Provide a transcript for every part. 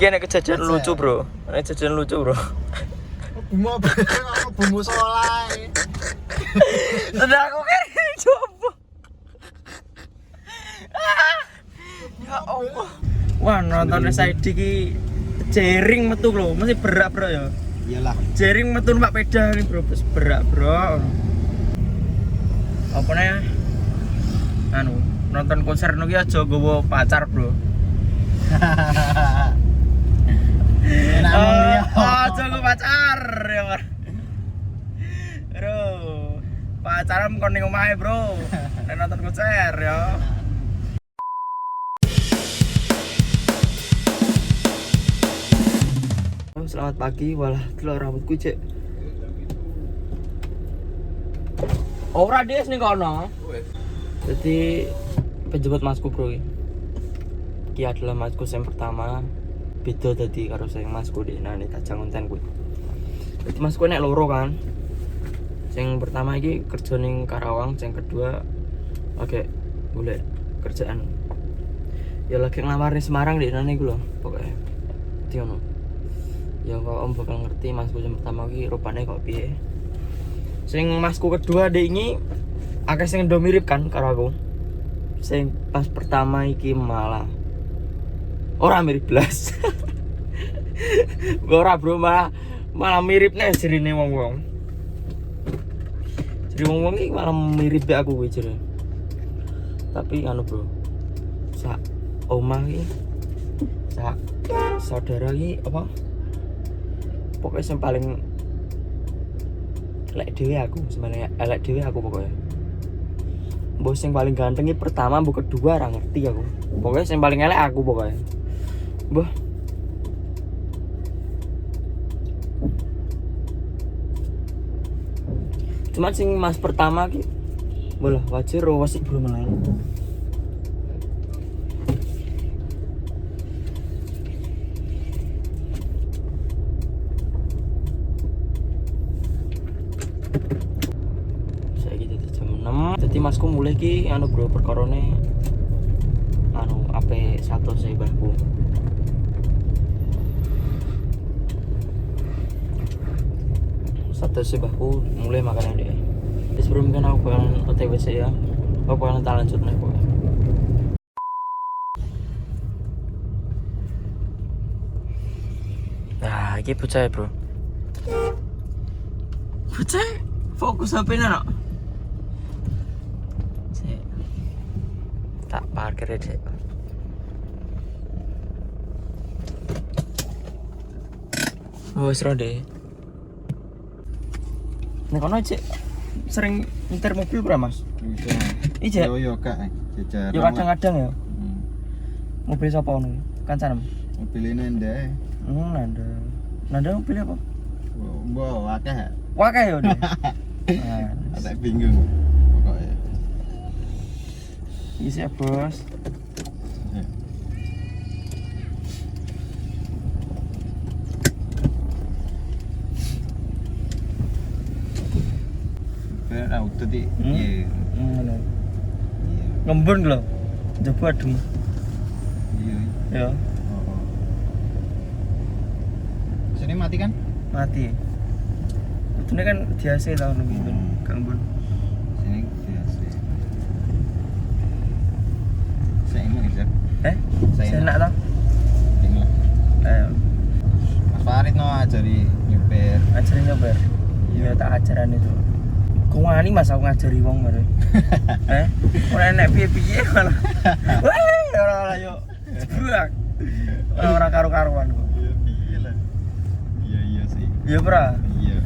Ini kejadian lucu bro. Ini kejadian lucu bro. Bumbu solai. Sudah aku kan coba. Ya Allah. Wah nonton SID ki jering metu bro. Masih berak bro ya. Iyalah. Jering metu numpak peda nih bro. Berak bro. Apa nih? Anu nonton konser nu ki aja gowo pacar bro. Aja gue pacar ya bro. Bro, pacaran kon ning omahe bro. Nek nonton konser ya. Selamat pagi, walah delok rambutku cek. Ora des ning kono. Jadi penjemput masku bro. Iki adalah masku yang pertama. Beda tadi karo sayang masku di nane Tajang Konten kuwi. Dadi masku nek loro kan. Yang pertama iki kerja ning Karawang, yang kedua oke golek kerjaan. Ya lagi ngelamar ning Semarang di nane iku lho, pokoke. Dadi ngono. Ya kok om bakal ngerti masku yang pertama iki rupane kok piye. Sing masku kedua dek ini akeh sing ndo mirip kan karo aku. Sing pas pertama iki malah ora mirip blas. Ora bro, malah mirip nih jerine wong-wong. Jadi wong-wong iki malah mirip be aku kuwi jere. Tapi anu bro. Sak omah iki sak saudara iki apa? Pokoknya yang paling elek dhewe aku, sebenarnya elek dhewe aku pokoknya. Bos yang paling ganteng iki pertama, bu kedua ora ngerti aku. Pokoknya yang paling elek aku pokoknya. Bah. Cuman sing mas pertama ki bolah wajar wasik belum lain. Saya gitu jam 6. Jadi masku mulai ki anu bro perkorone anu ape satu saya bahku. Satu sebahku mulai makanan dia. Jadi sebelum kan aku bakalan OTW ya, aku bakalan tak lanjut nih pokoknya. Nah, ini bocah ya bro. Bocah fokus HP-nya no. Tak parkir aja. Oh, seru deh. Nek kono cek sering nyetir mobil berapa mas? Iya. Yo kak, jajar. Yo kadang-kadang ya. Mobil siapa ono? Kancanem. Mobil ini ndek. Nanda. Nanda mobil apa? Mbok akeh. Wakeh yo deh. Ada bingung pokoknya. Iya bos. Auto di iya. Ngembun lho. Coba adem. Iya. Ya, Oh. Sini mati kan? mati. Kudune kan diase tahun gitu. Ngembun. Sini biasa. Saya ini bisa. Saya enak toh? Tinggal. Ayo, Mas Farid no ajari nyupir. ajarin nyobar. Iya tak ajaran itu. Kok wani mas aku ngajari wong bare. Ora enek piye-piye malah. Wah, ora yo. Jebrak. Ora karo-karuan kok. Iya piye lah. Iya sih. Iya, Pra. Iya.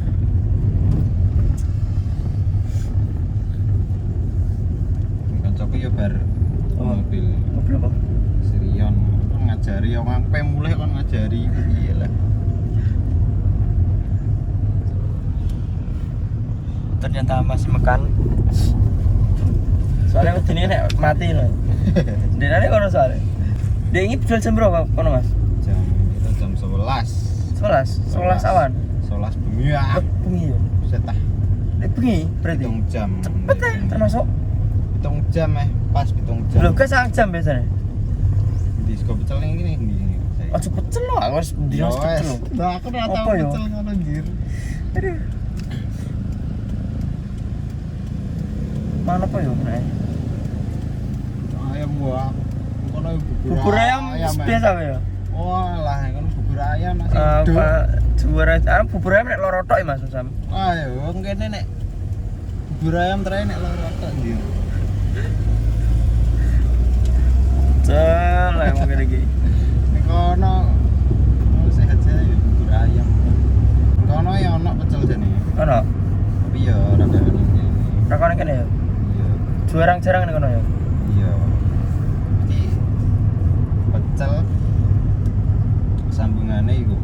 Kancaku yo bar mobil. Mobil apa? Sirion ngajari yo sampai mulai kon ngajari piye lah. Ternyata masih makan. Soalnya wedine nek mati lho. Denane kono soalnya. Dia ini jual jam berapa kono Mas? Jam 11. 11 awan. 11 bengi ya. Bengi yo. Setah. Nek bengi berarti. 7 jam. Cepet ya termasuk. 7 jam pas 7 jam. Lho ke sak jam biasanya. Di skop pecel ini. saya. Aja pecel lho, aku wis dino pecel lho. Lah aku ora tau Apa ya? pecel ngono anjir. Aduh. Mana apa ya nek? Ayam gua. Kono Bubur ayam biasa ya. Walah, kono bubur ayam masih hidup. Apa juara bubur ayam nek loro tok ya Mas Sam. Ayo, wong kene nek bubur ayam terakhir nek loro tok anjir. Cel, emang gini gini. Nek kono sehat saya ya bubur ayam. Kono ya ono pecel jane. Ono. Tapi ya rada ini. Rakone kene ya. Iya. Jarang-jarang nek kono ya. Iya. Jadi pecel sambungane iku.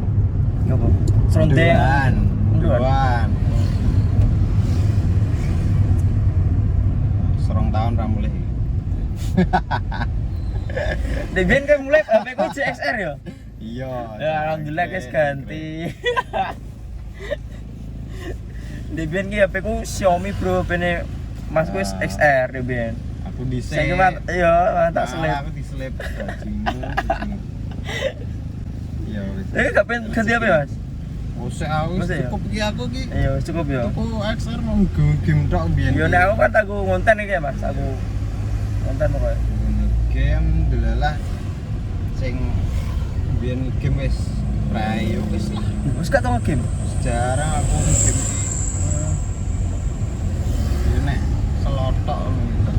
Ya apa? Serundeng. Mendoan. Serong tahun ra mulih. Deben kan mulai HP ku JXR ya. Iya. Ya alhamdulillah guys ganti. Deben ki HP ku Xiaomi Bro, bene Mas ku XR Deben. Aku dhisik. Saya kemarin, iya, tak selip. Aku diselip gajimu. Iya wis. Gak pengen ganti apa ya Mas? Ose aku Masa ya? cukup ki aku ki. Iya cukup ya. Aku XR mau game tok biyen. Yo nek aku kan aku ngonten iki Mas, aku ngonten pokoknya. Game delalah sing biyen game wis prayo wis lah. Wis gak tau game. Jarang aku game. Yo nek selotok gitu.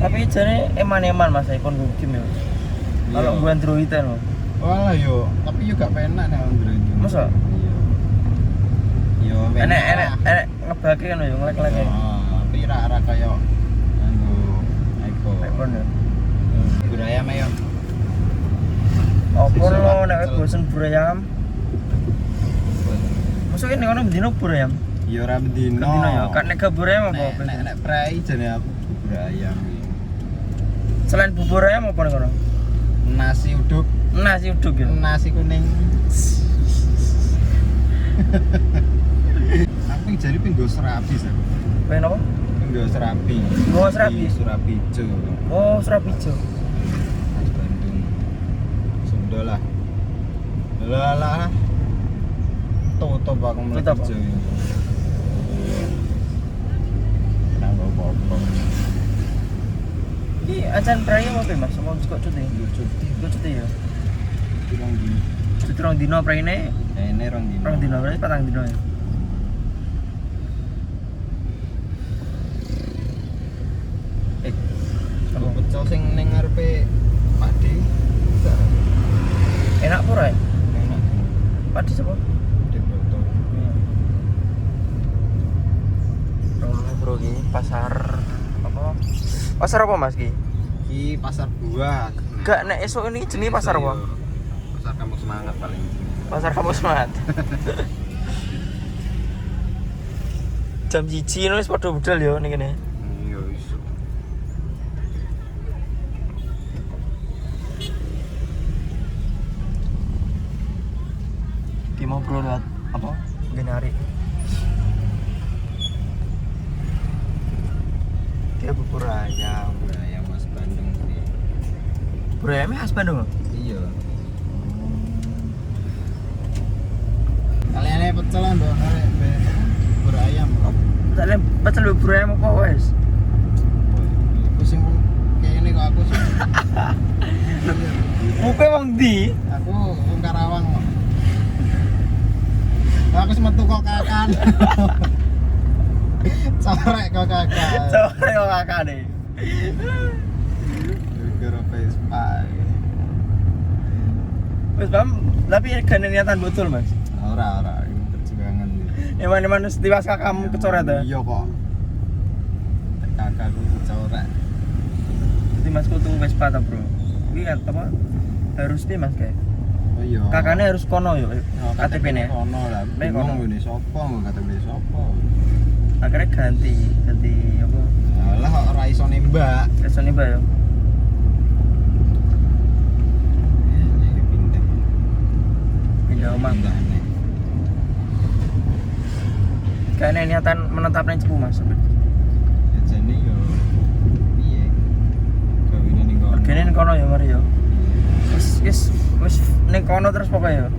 Tapi jane eman-eman Mas iPhone go game ya. Kalau gua Android-an loh. Walah yo, tapi yo gak penak nek Android. Masa? Iya. Yo Enek ngebagi kan yo ngelek-ngelek. Tapi ra kaya nganggo iPhone ya. Bubur ayam ayo. Apa lo nek bosen bubur ayam? Masuk ini kono bendino bubur ayam. Ya ora bendino. Bendino ya. Kan nek bubur ayam apa? Nek prei jane aku bubur ayam. Selain bubur ayam apa nek kono? Nasi uduk, Nasi uduk ya. nasi kuning. Aku jadi pinggo serabi sih. Pengen apa? Pinggo serabi. Oh, serabi. Di Surabijo. Oh, Surabijo. Khas Bandung. Sunda lah. Lah. Tutup aku mulai Tutup, kerja. Nanggo apa-apa. Iki acan praya apa Mas? Mau kok cuti? Cuti. Kok cuti ya? Pirang dino. Cuti rong dino praine. Ini rong dino. Rong dino berarti patang dino ya. Kalau pecel sing ning ngarepe Pak D. Enak pura ya? Enak. Padi sapa? Di foto. Rong bro iki pasar apa? Pasar apa Mas ki? Ki pasar buah. Gak nek esuk ini jenenge pasar apa? Pasar kamu semangat paling. Pasar kamu semangat. Jam 1 wis padha budal ya ning kene. Iya iso. Ki mau bro lihat apa? Genari. Kayak bubur ayam Mas Bandung sih. Bro ayamnya khas Bandung. Iya. Kalian pecel ndok arek bubur ayam kok. Tak lem pecel bubur ayam apa wes? Aku sing kene kok aku sih. Muke wong ndi? Aku wong Karawang kok. Aku semetu kok kakan. Corek kok kakan. Sore kok kakane. Gara Vespa. Wes paham, tapi gak niatan betul Mas. Ora ini perjuangan iki. Eman-eman tiwas kakakmu kecoret ya? Iya kok. Kakakku kecoret. Jadi Mas kudu Vespa ta, Bro. Iki kan apa? Harus nih Mas kayak. Oh iya. Kakaknya harus kono yo KTP-ne. Kono lah. Nek kono. Bingung ini sapa KTP sapa. Akhirnya ganti apa? Alah kok ora iso nembak. Kesane Mbak yo. Pindah. Pindah omah. Pindah nih. Kayaknya niatan menetapnya cepu Mas. Ya jane yo piye? Gawine ning kono. Regane ning kono ya mari yo. Terus wis ning kono terus pokoknya ya.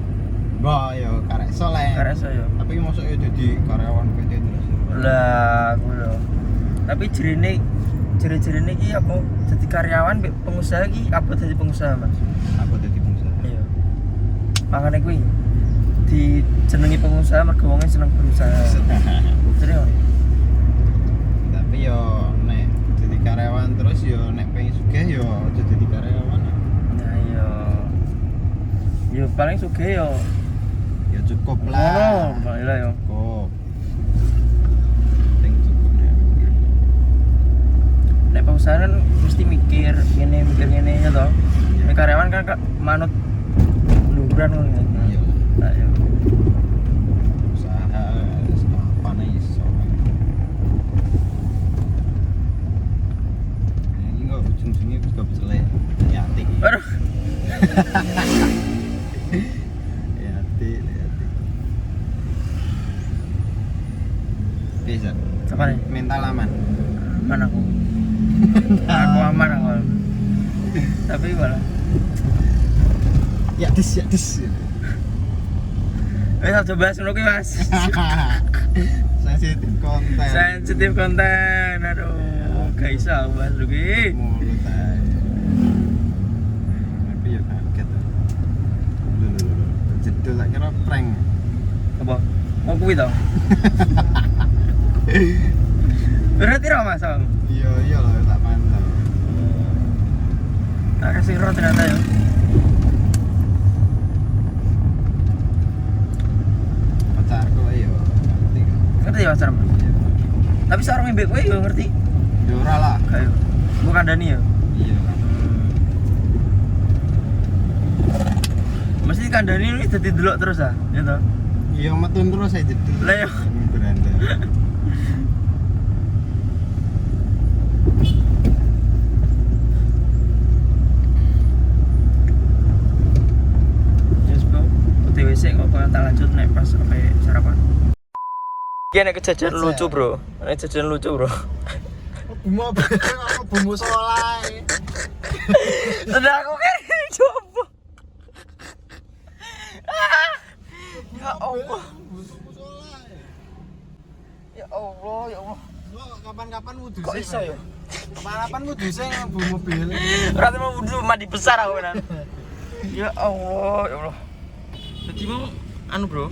Mbak yo karek soleh. Karek saya. Tapi mosok yo dadi karyawan PT terus. Lah, aku lho. Tapi ciri-cirine iki apa? Jadi karyawan pengusaha iki apa dadi pengusaha, Mas? Aku dadi pengusaha. Iya. Makane kuwi dijenengi pengusaha mergo wong seneng berusaha. Jadi ngono. Tapi yo nek jadi karyawan terus yo nek pengen sugih yo aja jadi karyawan. Nah, yo paling sugih yo Ya cukup lah. ngono, lah yo. Cukup. Penting cukup ya. Nek pengusaha kan mesti mikir ngene ya toh. Nek karyawan kan manut luhuran ngono. Iya. Nah, yo. Usaha apa nih iso. Ini kok ujung-ujungnya wis gak bisa yati. Aduh. Yati. Bisa. Apa nih? Mental aman. Mana aku? Aku aman aku. Tapi malah Ya dis. coba bahas dulu Mas. Sensitif konten. Aduh, gak bisa aku bahas dulu Mulut aja. Tapi ya kaget. Jedul tak kira prank. Apa? Mau kuwi tau? Berarti ra Mas. Iya lah tak mantap. Tak kasih roh ternyata ya. Pacarku ayo ngerti. Ngerti ya pacar Mas? Tapi seorang mbek kowe yo ngerti. Ya ora lah. Kayak bukan Dani ya. Iya. Mesti kandani ini dadi delok terus ah, ya toh. Iya metun terus saya jedul. Lah yo. Beranda. Yes, Bro. OTWC kok bakal tak lanjut naik pas sampai sarapan. Iki nek kejadian lucu, Bro. Nek kejadian lucu, Bro. Bumo aku bumo solai. Sudah aku kan coba. Ya Allah. Ya Allah, ya Allah. Kapan-kapan wudu Kok iso ya? Kapan-kapan wudu sing bu mobil. Berarti mau wudu mandi besar aku kan. Ya Allah, ya Allah. Jadi mau anu, Bro.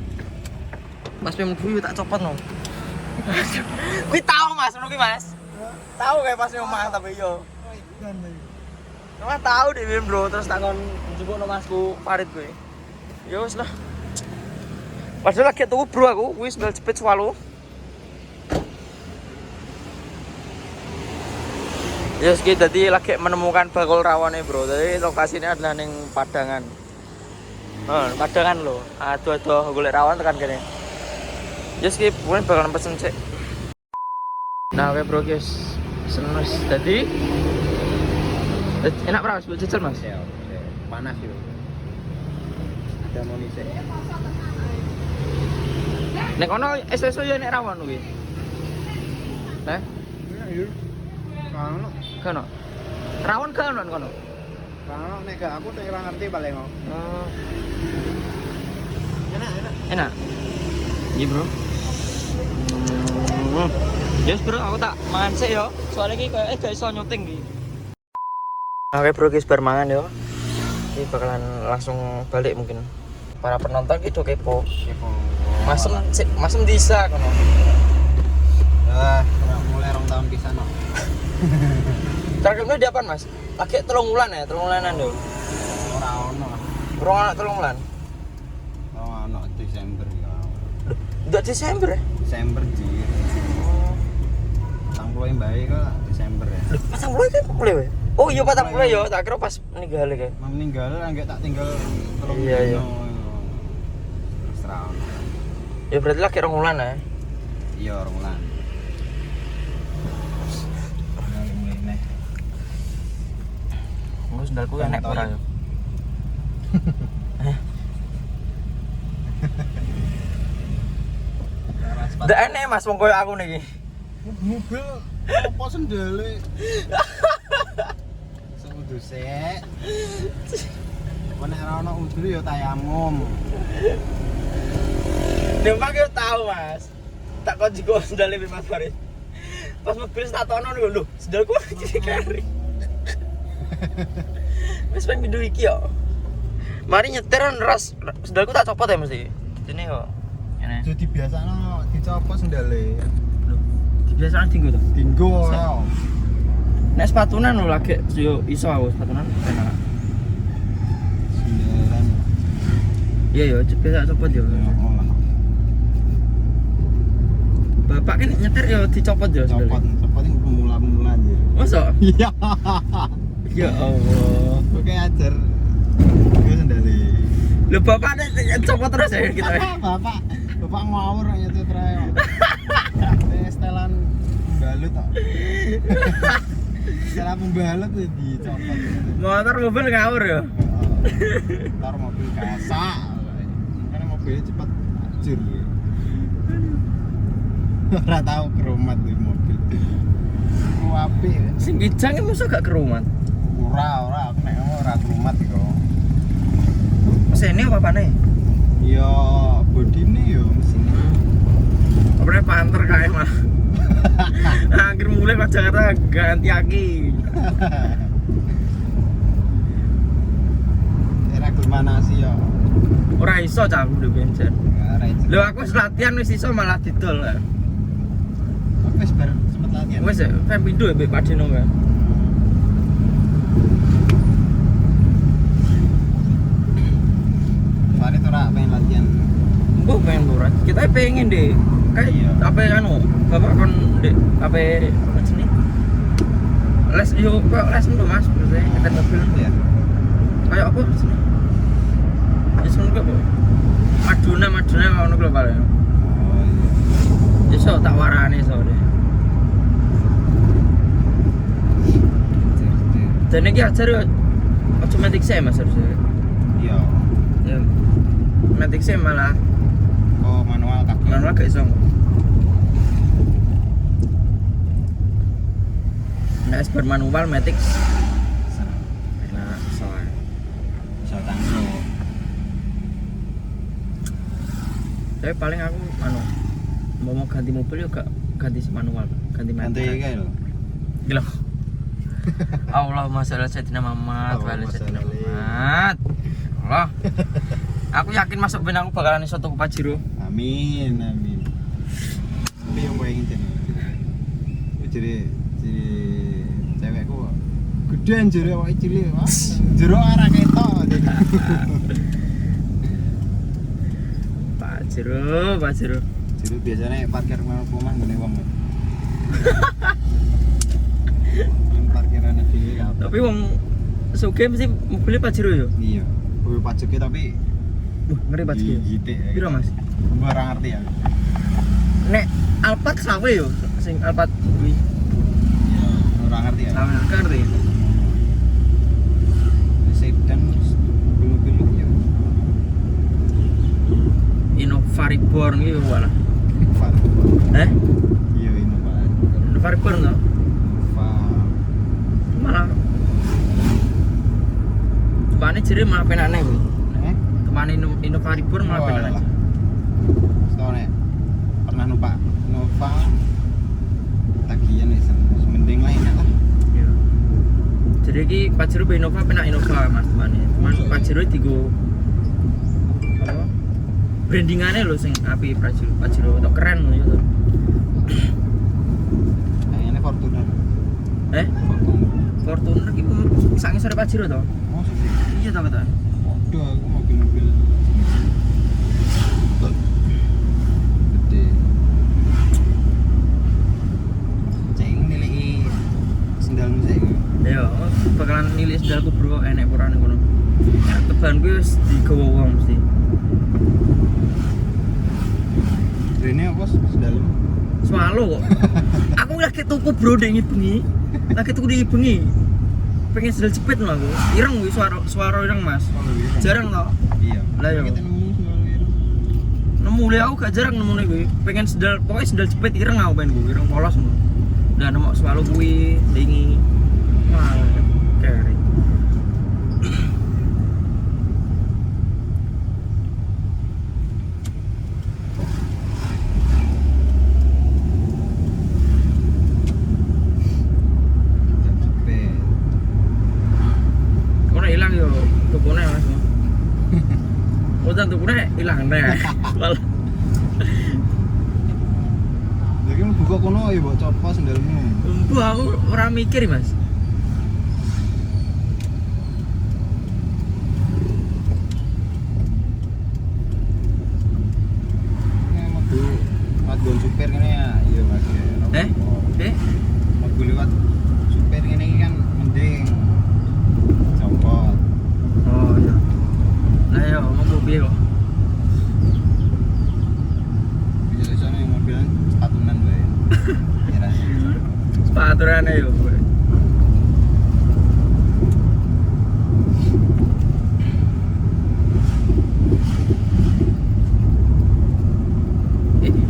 Pas pengen mlebu tak copot no. Kuwi tahu Mas, ngono kuwi Mas. Tahu kayak pas omah tapi yo. Cuma tahu deh Bro, terus takon njupukno Masku Farid kuwi. Ya wis lah. Padahal lagi tuku Bro aku, wis sendal jepit swalo. Ya yes, kita tadi lagi menemukan bakul rawon Bro. Jadi lokasinya adalah ning Padangan. Padangan lho. Aduh golek rawon tekan kene. Yes, kita boleh bakalan pesen cek. Nah, oke Bro, guys. Seneng tadi. Enak Mas, buat jajan Mas. Ya, panas yo. Ada monise. Nek ono SSO ya nek rawon kuwi. Heh? Iya. Kalau Kono. Rawon kono kono. nek gak aku nek ora ngerti paling mau. Enak. Enak. Iya, Bro. Yes, Bro, aku tak mangan sih yo. Soalnya iki kayak gak iso nyuting iki. Oke, Bro, guys, bar mangan yo. Ini bakalan langsung balik mungkin. Para penonton gitu kepo. Masem bisa kono. Mulai 2 tahun pisan no. Terakhirnya di apa, Mas? Lagi 3 bulan ya, 3 bulanan yo. Ora ono. Kurang anak 3 bulan. Ora ono Desember ya. Udah Desember ya? Desember di. Tangguh bae kok Desember ya. Pasang mulai kan mulai we. Oh iya patang mulai yo, tak kira pas meninggal kayak. Meninggal enggak tak tinggal. Iya. Terus ra ono. Ya berarti lagi 2 bulan ya. Iya, 2 bulan. Ngurus sendalku enak ora yo. Ndak enek Mas wong koyo aku niki. Mobil apa sendale? Semudu sik. nek ora ono udur ya tayamum. Numpak yo tahu Mas. Tak kok jigo sendal Mas Farid. Pas mobil tak tono nih lho, sendalku jadi kari. Wis pengen video iki yo. Mari nyetiran ras sendalku tak copot ya mesti. Ini yo. Ngene. Jadi biasanya dicopot sendale. Lho, biasanya tinggo to. Tinggo ya. Nek sepatunan lho lagi yo iso aku sepatunan enak. Sendalan. Iya yo, biasa copot yo. Bapak kan nyetir yo dicopot yo sendalnya. Copot ini pemula-pemula anjir. Masa? Iya. Ya Allah. Oke ajar. Gue sendali. Lho bapak copot terus ya kita. Bapak ngawur ya itu trayo. Setelan pembalut kok. Setelan pembalut tuh dicopot. Motor mobil ngawur ya. Ntar mobil gasak. Karena mobilnya cepat hancur. Ora tahu kerumat di mobil. Api. Sing kijang iki mosok gak kerumat. Ora aku nek ora kerumat iku. Mesine apa apane? Ya bodine ya mesine. Apa panter kae mah. Akhir mulai ke Jakarta ganti aki. Era gimana sih ya? Ora iso cah aku udah bensin. Ora iso. Lho aku wis latihan wis iso malah didol. Wis bar sempet latihan. Wis fem pindho mbek Pak Dino kan. Farid ora pengen latihan. Mbok pengen ora. Kita pengen deh. Kayak Iya. apa anu, Bapak kon dek apa sini? Les yo kok les lho Mas, maksudnya nyetir mobil. Ya. Kayak apa sini? Ya sing kok Maduna ngono ku lho Pak. Oh iya. Iso tak warani iso deh. Dan iki ajar yo otomatis saya Mas harusnya. Iya. Ya. Otomatis saya malah Oh manual kaki. manual gak iso. Nek bar manual matic nah iso. Bisa tanggo. Tapi paling aku mau ganti mobil yo gak ganti manual, ganti Ganti matic. kae lho. Gila. Allahumma sholli ala sayyidina Muhammad wa ala sayyidina Muhammad. Allah. Aku yakin masuk ben aku bakalan iso tuku Pajero. Amin. Tapi yang gue ingin jadi cewekku gedean jere awake cilik. Jero arah ketok. Pajero. Jadi biasanya parkir rumah ngene wong. Parkiran dhewe kabeh. Tapi wong sugih mesti mobilnya Pajero yo. Iya. Kuwi pajaknya tapi Ngeri Pajero. gitik. Piro Mas? Gua ora ngerti ya. Nek Alphard sawe yo, sing Alphard kuwi. Iya, ora ngerti ya. Sawe gak ngerti. Sedan belum ya. Innova Reborn iki yo walah. Far. Iya ini Pak. Innova Reborn to. Far. Malah Bane jere malah penane kuwi. Kemana Innova Reborn malah penane. Soalnya pernah numpak Nova tagihan wis mending lah enak lah. Iya. Jadi iki Pajero be Innova penak Innova Mas temane. Cuman Pajero digo apa? Brandingane lho sing apik Pajero tok keren lho ya to. Kayaknya Fortuner. Fortuner. Fortuner iki sak ngisore Pajero to? Oh, sih. Iya to kata. Waduh, aku mobil-mobil gede. Ceng nilai sendal musik. Ya, bakalan nilai sendalku bro enek purane ngono. Teban kuwi wis digawa wong mesti. Ini apa sendal? Swalo kok. Aku lagi tuku bro dek bengi. Lagi tuku di bengi. Pengen sendal jepit lho aku. Ireng kuwi suara ireng Mas. Jarang to. Iya. Lah yo. Kita nemu sendal itu. Nemu le aku gak jarang nemu kuwi. Pengen sendal pokoknya sendal jepit ireng aku pengen kuwi, ireng polos ngono. Lah nemu swalo kuwi dingi. Wah, kere. Macan tukune ilang neh. Malah Jadi lu buka kono ya mbok copot sendalmu. Bu aku ora mikir, Mas. Ini mobil wadon supir kene ya, iya Mas. Eh? Mobil lewat supir kene iki kan mending copot. Oh iya. Lah yo ngomong piye kok? Biasanya yang mobilan sepatunan bae. Ya. Sepaturane yo.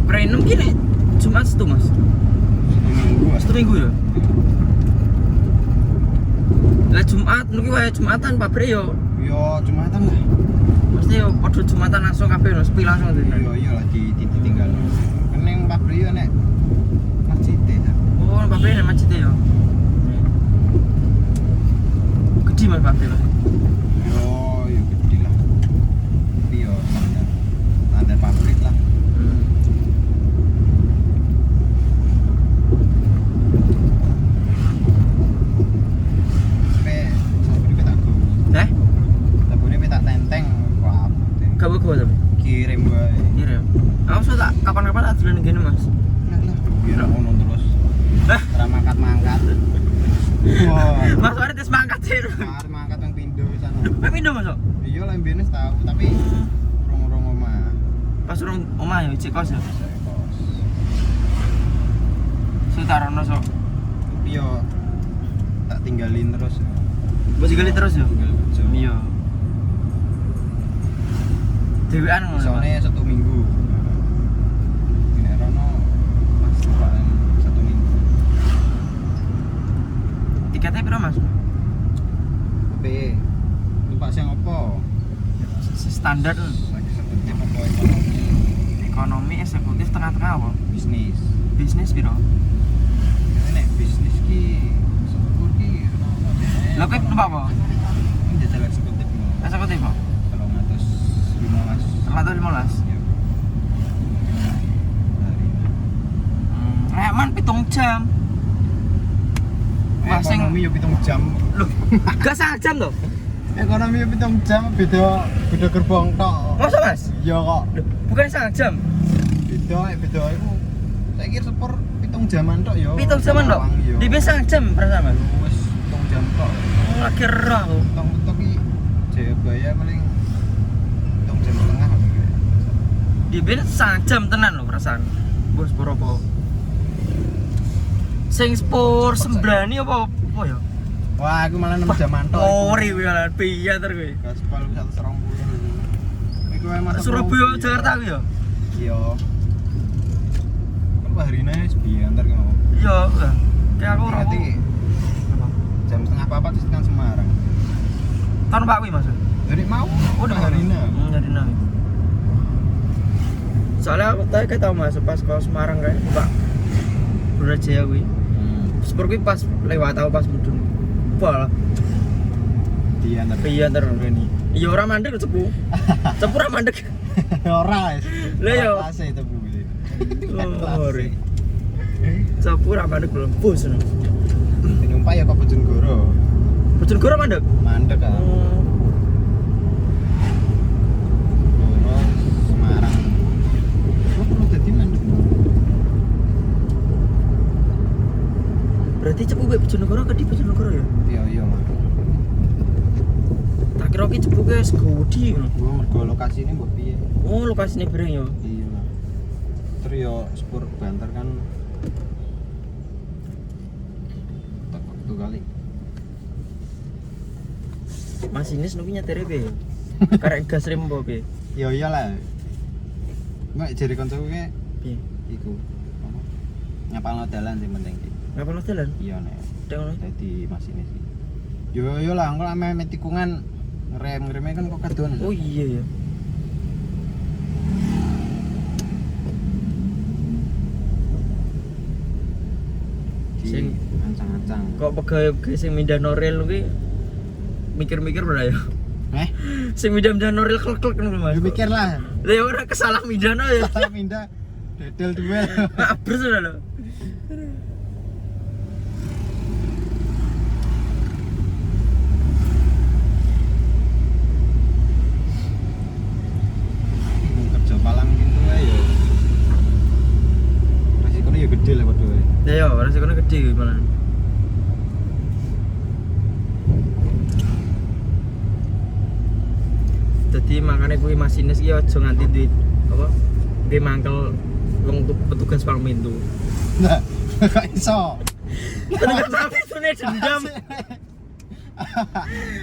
Premium gini Jumat itu, Mas. Seminggu Mas. Satu minggu ya. Lah Jumat niki wae Jumatan pabrik yo. Yo Jumatan lah. Mesti yo padha Jumatan langsung kabeh lho, sepi langsung dene. Iya lah ditinggal. Kan ning pabrik yo nek masjid ya. Oh, pabrik nek masjid yo. Gede Mas pabrik, Mas. Yo gede lah. Tapi yo standar pabrik lah. Gawe-gawe tapi Kirim bae. kirim. Aku sudah kapan-kapan tak dolan ngene, Mas. Lah kira ngono terus. Lah, Ora mangkat-mangkat. Wah. Mas arep tes mangkat sih. Arep mangkat nang pindho sana. Pak Mindo Mas. Iya lah mbene tahu tapi rong-rong omah. Pas urung omah ya cek kos ya. Saya kos. Sutarono sok. Tapi yo tak tinggalin terus. Mbok gali terus ya. Tinggal kerja. Iya. Dewean ngono. Soalnya 1 minggu. Ini Rono pas lebaran 1 minggu. Tiketnya piro, Mas? Tapi lupa sing opo? Standar Eksekutif apa ekonomi? ekonomi eksekutif tengah-tengah apa? Bisnis. Bisnis piro? Ini nek bisnis ki sepur ki Lha kowe numpak apa? ini jajal eksekutif mau. Eksekutif apa? Kalau 115. 115. Ya. Hari. Man 7 jam. Wah, sing Ekonomi yo 7 jam. lho, gak 1 jam toh? Ekonomi yo 7 jam beda gerbong tok. Masa, Mas? Iya kok. Loh, bukan 1 jam. Beda iku. Saiki sepur 7 jaman tok yo. 7 jaman toh? Di bisa 1 jam pertama. Wis 7 jam tok. Akhir aku. Tok iki Jayabaya paling 7 jam setengah. Di ben 1 jam tenan lho perasaan. Bos berapa? Sing spur sembrani apa ya? Wah, aku malah 6 jaman tok. Ori kuwi lan piye ter kuwi. Gaspol 120. Iku emang Surabaya Jakarta kuwi ya? Iya. Kan Bahrina wis biantar ki mau. Iya, lah. Kayak aku ora. Nanti jam setengah 4 wis tekan Semarang. Tahun Pak kuwi Mas. Jadi mau Udah Bahrina. Bahrina. Soalnya aku tau Mas pas ke Semarang kayak Pak Brunejaya kuwi. Spur kuwi pas lewat aku pas mudun. Wah, Diantar. piye ter ngene. Iya ora mandek cepu. Cepu ora mandek. Ora wis. Lah yo. Kelas itu Bu. Ori. Cepu ora mandek belum bos no. Numpak ya kok Bojonegoro. Bojonegoro mandek. Mandek kan. Goro Semarang. Kok perlu dadi mandek? Berarti cepu mek Bojonegoro ke di Bojonegoro ya? Iya iya. Tak kira ki cepu ke Segodi ngono. Gua mergo lokasine mbok piye? Oh, lokasine bareng ya. Iya lah. Terus yo spur banter kan tak waktu kali. Masinis nuki nyetere piye? Karek gas rem apa piye? Ya iyalah. Nek jare kancaku ki Piye? iku apa? Nyapalno dalan sing penting iki. Ngapa lo jalan? Iya nek Dek ngono. dadi masinis iki. Yo lah engko ame tikungan ngerem-ngereme kan kok kadon. Oh iya ya. Sing ancang-ancang. kok pegawai sing mindah norel kuwi mikir-mikir ora ya? Sing midam-midam noril klek-klek ngono Mas. Yo mikir lah. Lah ya ora kesalah midano ya. Salah pindah dedel duel. Abres udah lho. Kerja palang pintu ae yo. Resikonya ya gede lah padha wae. Ya yo, resikonya gede malah. Jadi makanya kuwi masinis iki aja nganti duit apa? Dia mangkel wong petugas palang pintu. Nah, kok iso? Petugas palang pintune dendam.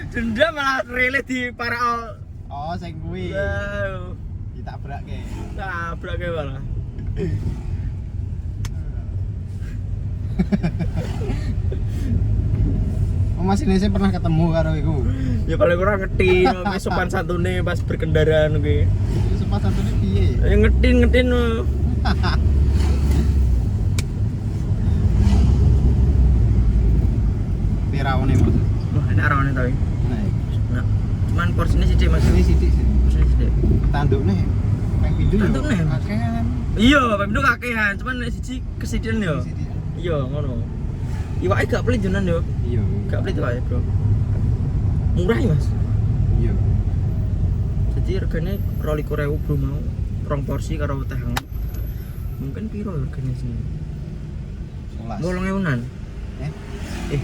Dendam malah rele di para Oh, sing kuwi. wow. Ditabrake. Tabrake malah. Oh, Mas Inese pernah ketemu karo iku. Ya paling kurang ngetin, sopan santune pas berkendaraan kuwi. Sempat satunya piye? Ya ngetin. Pirawane Mas. Wah, enak rawane to. Nah, Nah, cuman porsinya sithik Mas. ini sithik sih. Porsinya sithik. Tandukne ping pindho yo. Tandukne? Kakean. Iya, pemdu kakehan, cuman nek siji kesedihan yo. Sithik. Iya, ngono. Iwake gak pelit jenan yo. Iya. Gak pelit wae, Bro. Murah ya, Mas. Iya. Jadi regane 22.000 bro mau rong porsi karo teh hangat. Mungkin piro regane sini? 11. 8.000-an. Eh, Eh,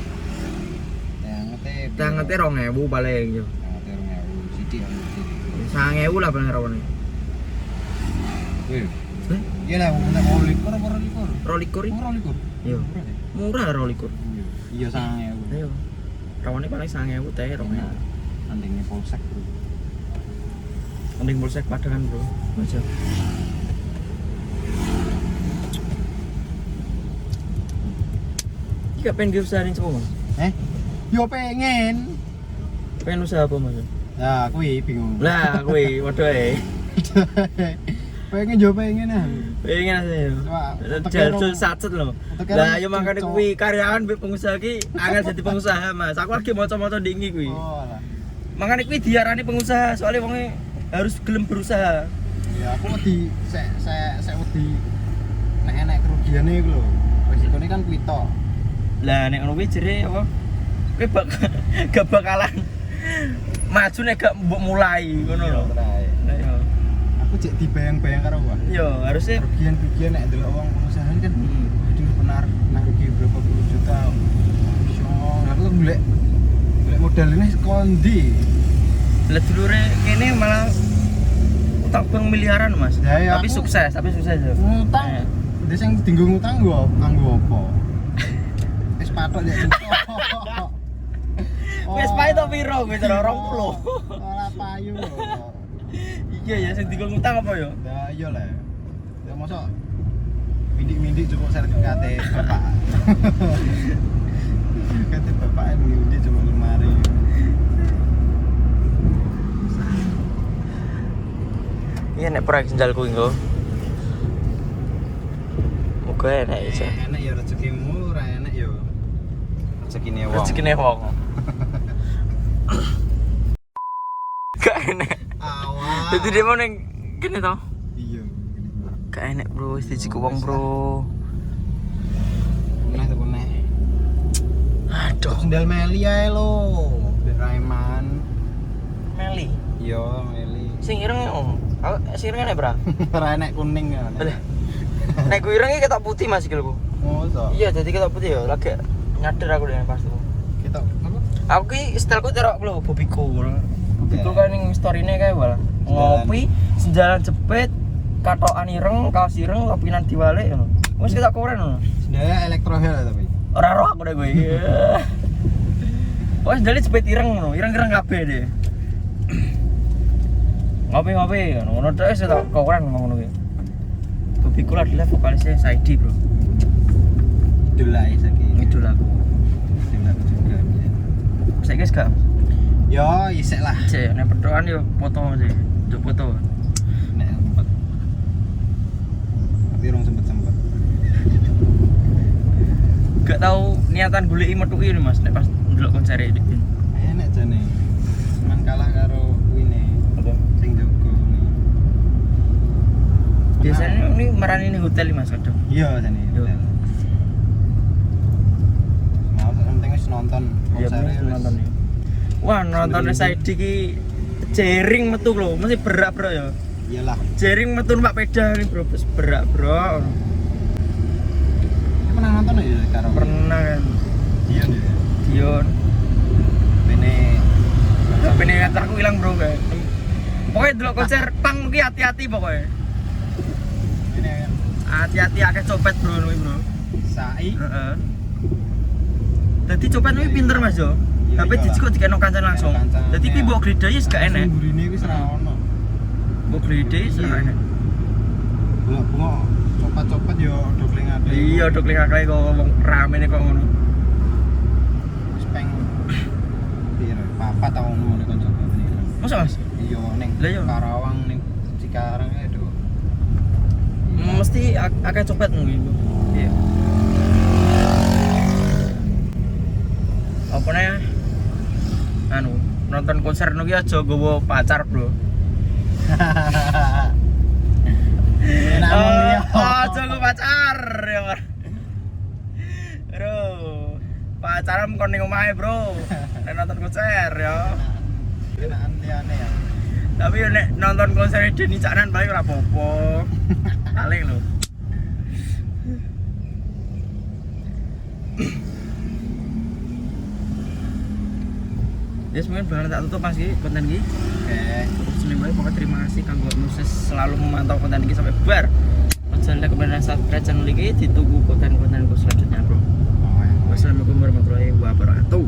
tangete. teh hangate 2.000 paling yo. Tangete 2000 sithik aku sithik. 9.000 lah paling rawane. Wih. Heh, Iya lah, nek mau likur apa likur? 22 iki. Ora likur. Iya. Murah 22. Iya sange aku. Ayo. Rawane paling 9.000 teh 2.000. Andingnya polsek bro. Mending polsek Padangan, Bro. Aja. Iki gak pengen usaha ning Mas. Yo pengen. Pengen usaha apa, Mas? Ya, kuwi bingung. Lah, kuwi waduh ae. Pengen yo pengen ah. Pengen aja. Wah, Jalsul sacet lho. Tekan Lah yo makane cocok. kuwi karyawan mbek pengusaha ki angel jadi pengusaha, Mas. Aku lagi maca-maca ndingi kuwi. Oh, alah. Makane kuwi diarani pengusaha, soalnya wonge harus gelem berusaha. Ya aku wedi sek wedi nek enek kerugiane iku lho. Resikone kan kuwi tok. Lah nek ngono kuwi jere apa? Kowe gak bakalan maju nek gak mbok mulai ngono lho. Lah yo. Aku cek dibayang-bayang karo wah. Yo harusnya Kerugian kan ndelok wong pengusaha kan aduh benar rugi berapa puluh juta. So, aku tuh golek modal ini kondi. lah dulure kene malah utang bang miliaran, Mas. Ya, ya, tapi aku- sukses yo. Ngutang. Dia sing tinggal ngutang gua kanggo apa? Wis patok ya. Wis pae to piro kowe cara 20. Ora payu lho. Iya ya sing digo ngutang apa yo? Ya iya lah. Ya mosok mindik-mindik cukup sertifikate bapak. Kate bapak mindik cukup lemari. Iya nek proyek sendalku engko. Muga enak aja. Enak ya rezekimu, ora enak ya rezekine wong. Rezekine wong. Gak enak. Awak. Jadi dia mau neng gini tau? Iya. Gak enak bro, wis dijiku wong bro. Nah, tuh nek. Aduh. Sendal Meli ae lho. Mbek Raiman. Meli. Iya, Meli. Sing ireng om. Aku sing ireng enak bra. Ora enek kuning kan. Alah. Nek ku ireng iki ketok putih Mas iki lho. Mosok. Iya, jadi ketok putih ya. Lagi nyadar aku dengan pas tuh. Kita apa? Aku ki stylku terok lho Bobiku. Bobiku kan ning story-ne kae wae. Ngopi, senjalan jepit, katokan ireng, kaos ireng, topinan diwalik ngono. Wis ketok keren ngono. Sendalnya elektrohel tapi. Ora roh aku deh gue. Wes dari jepit ireng ngono, ireng-ireng kabeh deh. Ngopi-ngopi ngono tok wis tak keren ngono kuwi. Bobiku adalah vokalisnya Saidi, Bro. Idol ae saiki. Idol aku. Idol aku juga. Saiki wis gak. Yo, isek lah. Cek nek pedokan yo foto sih. Juk foto. Nek sempet. Tapi rong sempet. Gak tahu niatan goleki metuki ini Mas nek pas ndelok konser iki. Enak jane. Cuman kalah karo marani ning hotel iki Mas kadang. Iya jane. Yo. Mau penting wis nonton Iya konser wis nonton iki. Wah, nonton SID iki jering metu lho, mesti berak bro ya. Iyalah. Jering metu numpak peda nih bro, wis berak bro. Ini pernah nonton ya karo? Pernah kan. Dion ya. Dion. Bene aku hilang bro kan. Pokoknya dulu konser pang ki hati-hati pokoknya. Ini kan. Hati-hati akeh copet bro nuwi bro. Sai. Heeh. Dadi copet nuwi pinter Mas yo. Iya, Tapi iyalah. dijiko dikeno kancan langsung. Kancan, Dadi ki iya. mbok gledai wis gak enek. Burine wis ra ono. Mbok gledai wis gak enek. Bunga copet-copet yo do kling-kling. Iya, dok lek kok wong rame kok ngono. Wis peng piro? Papat ta ngono nek kanca ini. Masa Mas? Iya ning Lah, iya. Karawang ning Cikarang ya do. Mesti akeh copet mungkin. Iya. Apa nih? Anu, nonton konser nu ki aja gowo pacar, Bro. Enak mong liya. Aja gowo pacar ya, Bro. Bro. Pacaran kon ning omahe, Bro. Nek nonton konser ya. Enakan liyane ya. Tapi yo nek nonton konser Deni Caknan bae ora apa-apa. Paling lho. Ya mungkin bakal tak tutup Mas iki konten iki. Oke. Seneng banget pokoknya terima kasih kanggo Muses selalu memantau konten ini sampai bar. Jangan lupa kemudian subscribe channel ini ditunggu konten-kontenku selanjutnya bro. Oh, ya. Wassalamualaikum warahmatullahi wabarakatuh.